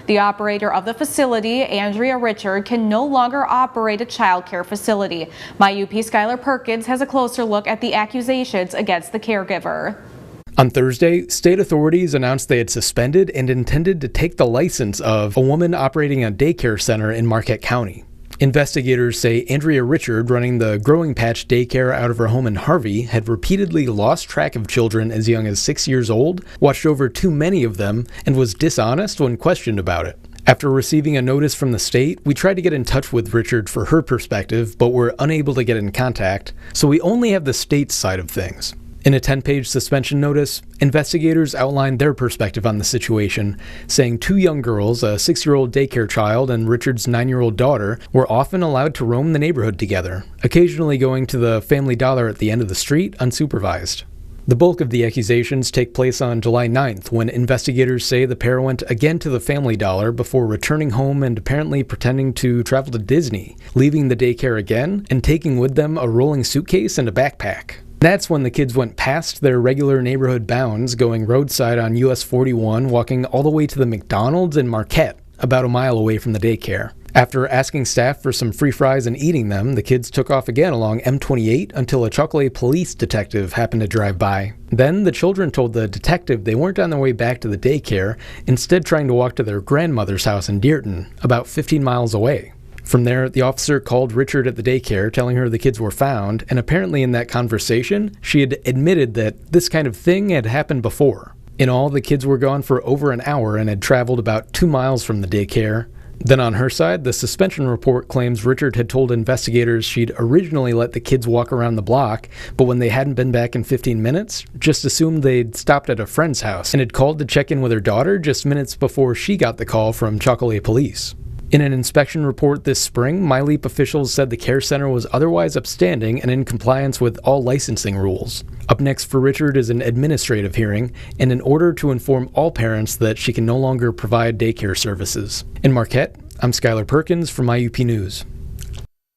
The operator of the facility, Andrea Richard, can no longer operate a child care facility. My UP Skylar Perkins has a closer look at the accusations against the caregiver. On Thursday, state authorities announced they had suspended and intended to take the license of a woman operating a daycare center in Marquette County. Investigators say Andrea Richard, running the Growing Patch daycare out of her home in Harvey, had repeatedly lost track of children as young as 6 years old, watched over too many of them, and was dishonest when questioned about it. After receiving a notice from the state, we tried to get in touch with Richard for her perspective, but were unable to get in contact, so we only have the state's side of things. In a 10-page suspension notice, investigators outlined their perspective on the situation, saying 2 young girls, a 6-year-old daycare child and Richard's 9-year-old daughter, were often allowed to roam the neighborhood together, occasionally going to the Family Dollar at the end of the street unsupervised. The bulk of the accusations take place on July 9th, when investigators say the pair went again to the Family Dollar before returning home and apparently pretending to travel to Disney, leaving the daycare again and taking with them a rolling suitcase and a backpack. That's when the kids went past their regular neighborhood bounds, going roadside on US 41, walking all the way to the McDonald's in Marquette, about a mile away from the daycare. After asking staff for some free fries and eating them, the kids took off again along M28 until a Chocolate police detective happened to drive by. Then the children told the detective they weren't on their way back to the daycare, instead trying to walk to their grandmother's house in Dearton, about 15 miles away. From there, the officer called Richard at the daycare, telling her the kids were found, and apparently in that conversation, she had admitted that this kind of thing had happened before. In all, the kids were gone for over an hour and had traveled about 2 miles from the daycare. Then on her side, the suspension report claims Richard had told investigators she'd originally let the kids walk around the block, but when they hadn't been back in 15 minutes, just assumed they'd stopped at a friend's house and had called to check in with her daughter just minutes before she got the call from Chocolate police. In an inspection report this spring, MyLeap officials said the care center was otherwise upstanding and in compliance with all licensing rules. Up next for Richard is an administrative hearing and an order to inform all parents that she can no longer provide daycare services. In Marquette, I'm Skylar Perkins for My UP News.